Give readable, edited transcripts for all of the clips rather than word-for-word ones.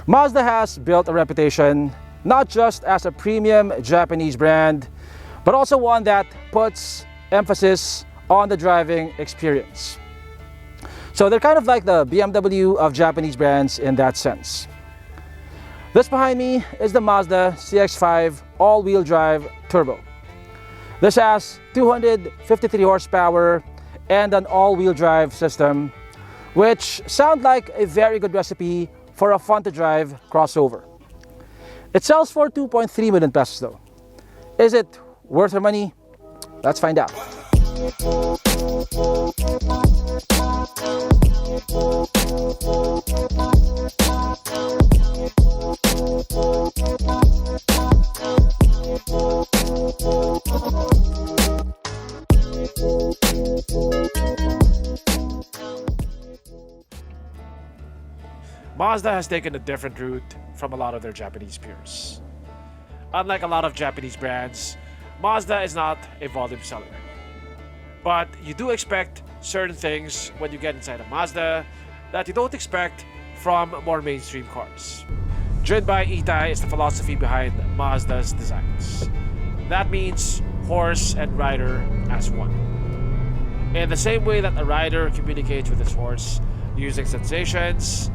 Mazda has built a reputation not just as a premium Japanese brand, but also one that puts emphasis on the driving experience. So they're kind of like the BMW of Japanese brands in that sense. This behind me is the Mazda CX5 all-wheel drive turbo. This has 253 horsepower and an all-wheel drive system, which sound like a very good recipe for a fun-to-drive crossover. It sells for 2.3 million pesos though. Is it worth your money? Let's find out. Mazda has taken a different route from a lot of their Japanese peers. Unlike a lot of Japanese brands, Mazda is not a volume seller. But you do expect certain things when you get inside a Mazda that you don't expect from more mainstream cars. Jinba ittai is the philosophy behind Mazda's designs. That means horse and rider as one. In the same way that a rider communicates with his horse using sensations,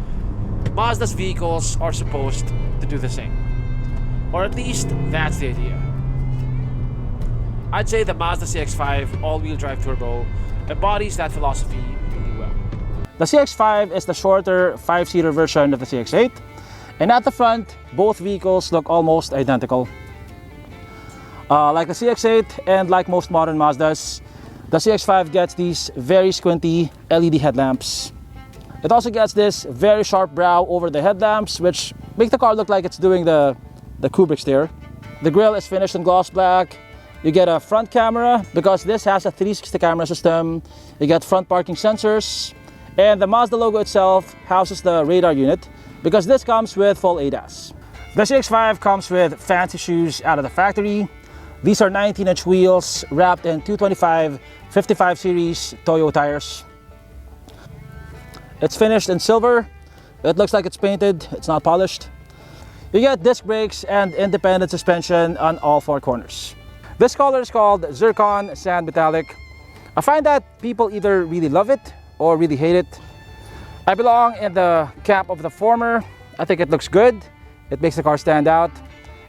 Mazda's vehicles are supposed to do the same. Or at least, that's the idea. I'd say the Mazda CX5 all-wheel drive turbo embodies that philosophy really well. The CX5 is the shorter 5-seater version of the CX8, and at the front, both vehicles look almost identical. Like the CX8 and like most modern Mazdas, the CX5 gets these very squinty LED headlamps. It also gets this very sharp brow over the headlamps, which make the car look like it's doing the Kubrick stare. The grille is finished in gloss black. You get a front camera because this has a 360 camera system. You get front parking sensors, and the Mazda logo itself houses the radar unit because this comes with full ADAS. The CX5 comes with fancy shoes out of the factory. These are 19-inch wheels wrapped in 225/55 series Toyo tires. It's finished in silver. It looks like it's painted, it's not polished. You get disc brakes and independent suspension on all 4 corners. This color is called Zircon Sand Metallic. I find that people either really love it or really hate it. I belong in the camp of the former. I think it looks good. It makes the car stand out.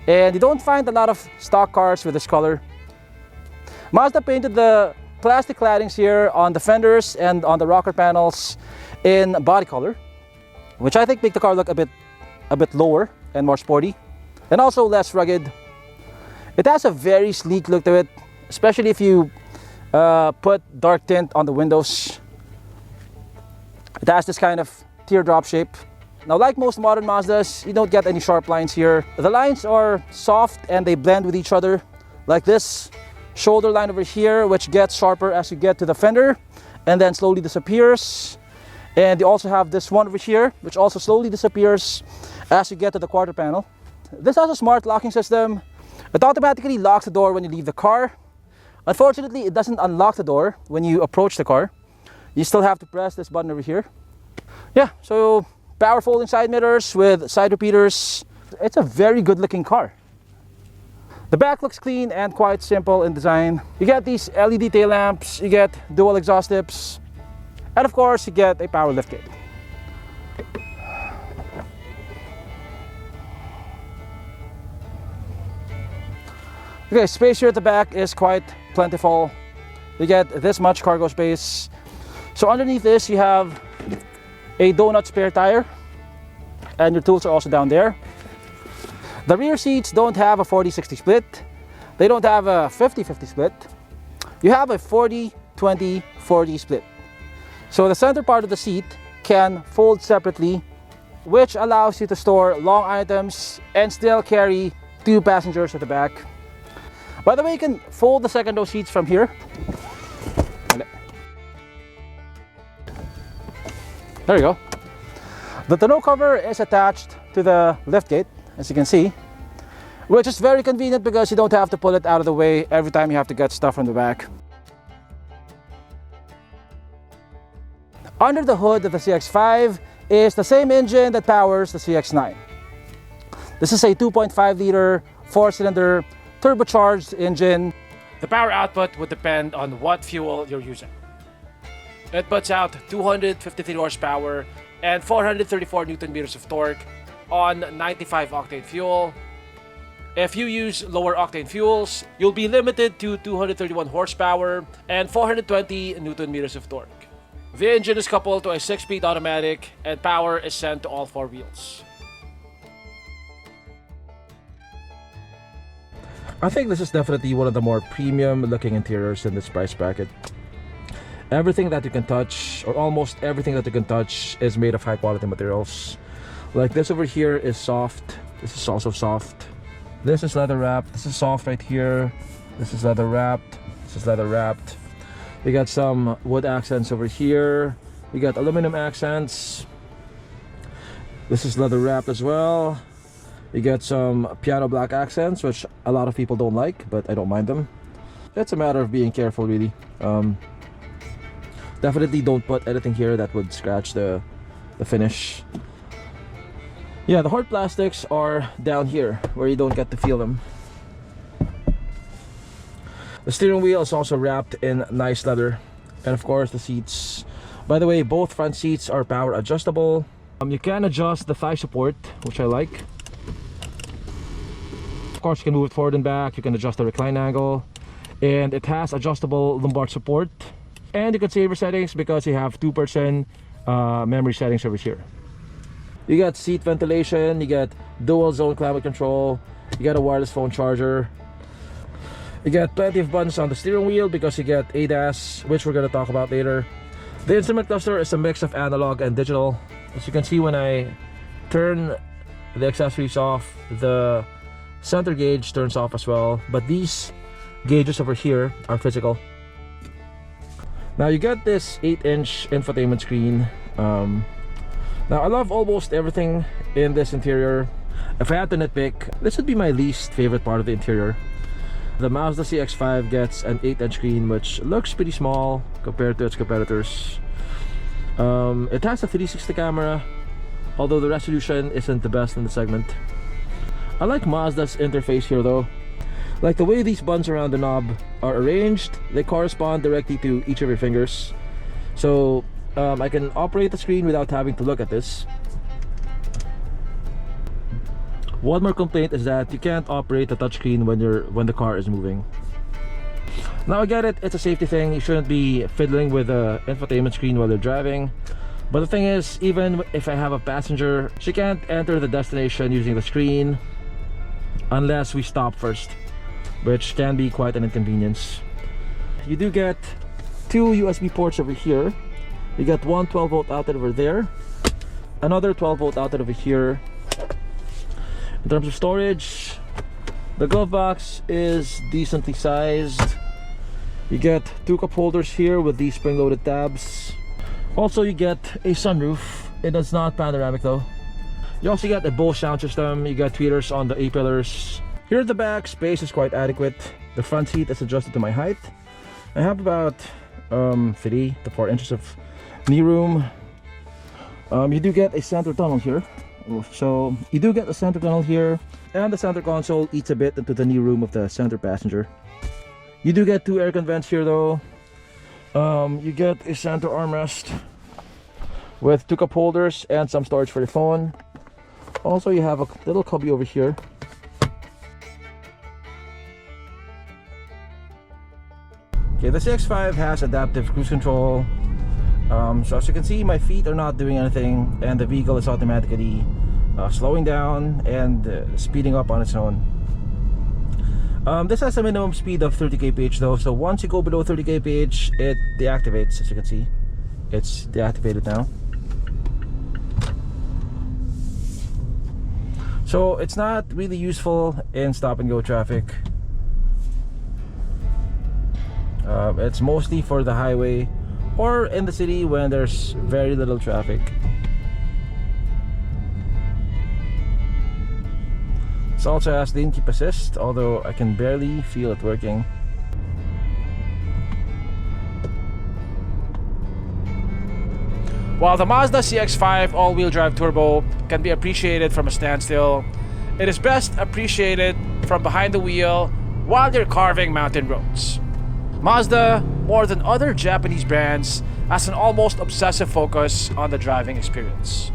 And you don't find a lot of stock cars with this color. Mazda painted the plastic claddings here on the fenders and on the rocker panels in body color, which I think make the car look a bit lower and more sporty, and also less rugged. It has a very sleek look to it, especially if you put dark tint on the windows. It has this kind of teardrop shape. Now, like most modern Mazdas, you don't get any sharp lines here. The lines are soft and they blend with each other, like this shoulder line over here, which gets sharper as you get to the fender and then slowly disappears. And you also have this one over here, which also slowly disappears as you get to the quarter panel. This has a smart locking system. It automatically locks the door when you leave the car. Unfortunately, it doesn't unlock the door when you approach the car. You still have to press this button over here. Yeah, so power folding side mirrors with side repeaters. It's a very good looking car. The back looks clean and quite simple in design. You get these LED tail lamps, you get dual exhaust tips, and of course you get a power liftgate. Okay, space here at the back is quite plentiful. You get this much cargo space. So underneath this you have a donut spare tire, and your tools are also down there. The rear seats don't have a 40-60 split. They don't have a 50-50 split. You have a 40-20-40 split. So the center part of the seat can fold separately, which allows you to store long items and still carry 2 passengers at the back. By the way, you can fold the second row seats from here. There you go. The tonneau cover is attached to the liftgate, as you can see, which is very convenient because you don't have to pull it out of the way every time you have to get stuff from the back. Under the hood of the CX5 is the same engine that powers the CX9. This is a 2.5 liter 4-cylinder turbocharged engine. The power output would depend on what fuel you're using. It puts out 253 horsepower and 434 Newton meters of torque on 95 octane fuel. If you use lower octane fuels, you'll be limited to 231 horsepower and 420 Newton meters of torque. The engine is coupled to a 6-speed automatic and power is sent to all 4 wheels. I think this is definitely one of the more premium looking interiors in this price bracket. Everything that you can touch, or almost everything that you can touch, is made of high quality materials. Like this over here is soft. This is also soft. This is leather wrapped. This is soft right here. This is leather wrapped. This is leather wrapped. You got some wood accents over here. You got aluminum accents. This is leather wrapped as well. You get some piano black accents, which a lot of people don't like, but I don't mind them. It's a matter of being careful, really. Definitely don't put anything here that would scratch the finish. Yeah, the hard plastics are down here where you don't get to feel them. The steering wheel is also wrapped in nice leather, and of course the seats. By the way, both front seats are power adjustable. You can adjust the thigh support, which I like. Of course, you can move it forward and back. You can adjust the recline angle, and it has adjustable lumbar support. And you can save your settings because you have 2-person memory settings over here. You got seat ventilation, you got dual zone climate control, you got a wireless phone charger. You got plenty of buttons on the steering wheel because you get ADAS, which we're going to talk about later. The instrument cluster is a mix of analog and digital. As you can see, when I turn the accessories off, the center gauge turns off as well, but these gauges over here are physical. Now you got this 8-inch infotainment screen. Now I love almost everything in this interior. If I had to nitpick, this would be my least favorite part of the interior. The Mazda CX5 gets an 8-inch screen, which looks pretty small compared to its competitors. It has a 360 camera, although the resolution isn't the best in the segment. I like Mazda's interface here though. Like the way these buttons around the knob are arranged, they correspond directly to each of your fingers. So I can operate the screen without having to look at this. One more complaint is that you can't operate the touchscreen when the car is moving. Now I get it, it's a safety thing. You shouldn't be fiddling with the infotainment screen while you're driving. But the thing is, even if I have a passenger, she can't enter the destination using the screen unless we stop first, which can be quite an inconvenience. You do get 2 USB ports over here. You got one 12-volt outlet over there, another 12-volt outlet over here. In terms of storage, the glove box is decently sized. You get 2 cup holders here with these spring-loaded tabs. Also, you get a sunroof. It is not panoramic though. You also get a Bose sound system. You got tweeters on the A-pillars. Here at the back, space is quite adequate. The front seat is adjusted to my height. I have about 3 to 4 inches of knee room. You do get a center tunnel here. So you do get a center tunnel here, and the center console eats a bit into the knee room of the center passenger. You do get 2 air vents here though. You get a center armrest with 2 cup holders and some storage for your phone. Also, you have a little cubby over here. Okay, the CX5 has adaptive cruise control. So as you can see, my feet are not doing anything, and the vehicle is automatically slowing down and speeding up on its own. This has a minimum speed of 30 kph though, so once you go below 30 kph, it deactivates. As you can see, it's deactivated now. So it's not really useful in stop and go traffic. It's mostly for the highway or in the city when there's very little traffic. It also has lane keep assist, although I can barely feel it working. While the Mazda CX5 all-wheel drive turbo can be appreciated from a standstill, it is best appreciated from behind the wheel while you're carving mountain roads. Mazda, more than other Japanese brands, has an almost obsessive focus on the driving experience.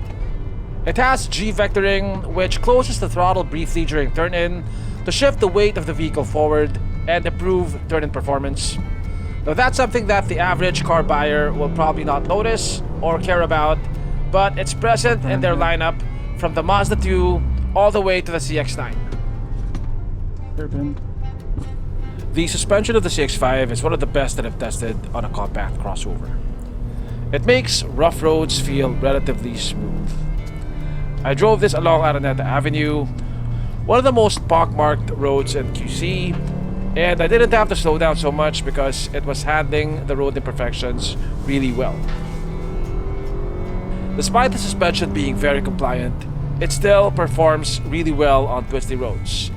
It has G-vectoring, which closes the throttle briefly during turn-in to shift the weight of the vehicle forward and improve turn-in performance. Now that's something that the average car buyer will probably not notice or care about, but it's present in their lineup from the Mazda 2 all the way to the CX9. The suspension of the CX5 is one of the best that I've tested on a compact crossover. It makes rough roads feel relatively smooth. I drove this along Araneta Avenue, one of the most pockmarked roads in QC, and I didn't have to slow down so much because it was handling the road imperfections really well. Despite the suspension being very compliant, it still performs really well on twisty roads.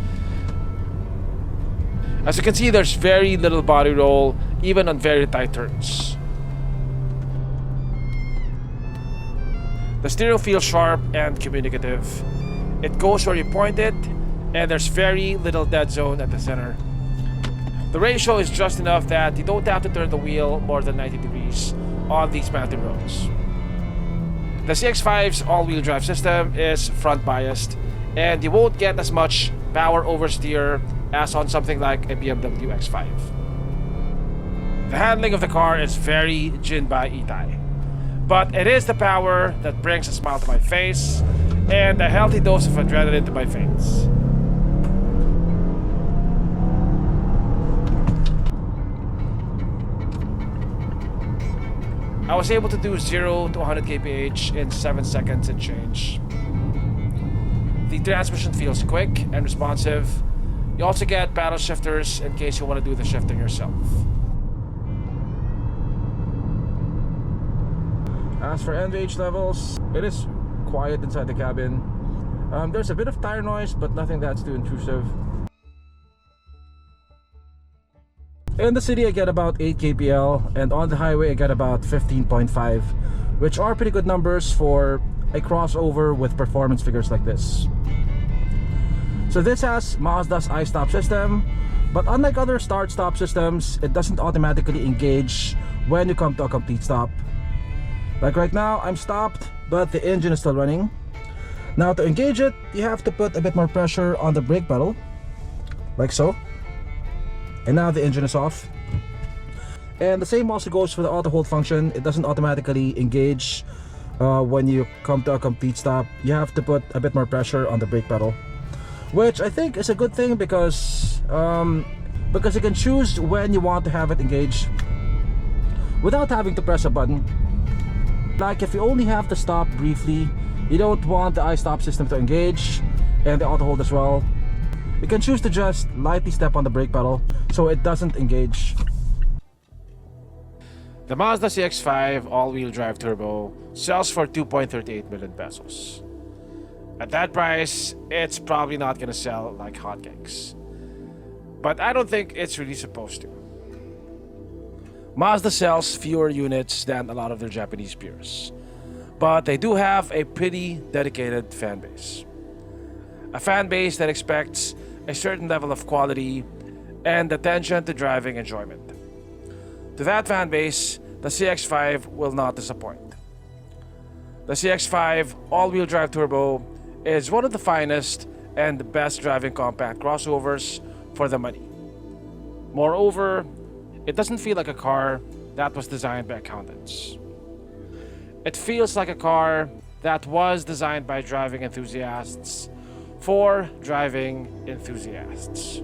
As you can see, there's very little body roll, even on very tight turns. The steering feels sharp and communicative. It goes where you point it, and there's very little dead zone at the center. The ratio is just enough that you don't have to turn the wheel more than 90 degrees on these mountain roads. The CX5's all-wheel drive system is front biased, and you won't get as much power oversteer as on something like a BMW X5. The handling of the car is very Jinba ittai, but it is the power that brings a smile to my face and a healthy dose of adrenaline to my veins. I was able to do 0 to 100 kph in 7 seconds and change. The transmission feels quick and responsive. You also get paddle shifters in case you want to do the shifting yourself. As for NVH levels, it is quiet inside the cabin. There's a bit of tire noise, but nothing that's too intrusive. In the city I get about 8 kpl, and on the highway I get about 15.5, which are pretty good numbers for a crossover with performance figures like this. So this has Mazda's i-stop system, but unlike other start-stop systems, it doesn't automatically engage when you come to a complete stop. Like right now, I'm stopped, but the engine is still running. Now to engage it, you have to put a bit more pressure on the brake pedal, like so. And now the engine is off. And the same also goes for the auto hold function. It doesn't automatically engage when you come to a complete stop. You have to put a bit more pressure on the brake pedal, which I think is a good thing because you can choose when you want to have it engage without having to press a button. Like if you only have to stop briefly, you don't want the i-stop system to engage and the auto hold as well, you can choose to just lightly step on the brake pedal so it doesn't engage. The Mazda CX5 all-wheel drive turbo sells for 2.38 million pesos. At that price, it's probably not gonna sell like hotcakes. But I don't think it's really supposed to. Mazda sells fewer units than a lot of their Japanese peers, but they do have a pretty dedicated fan base. A fan base that expects a certain level of quality and attention to driving enjoyment. To that fan base, the CX5 will not disappoint. The CX5 all-wheel drive turbo is one of the finest and the best driving compact crossovers for the money. Moreover, it doesn't feel like a car that was designed by accountants. It feels like a car that was designed by driving enthusiasts for driving enthusiasts.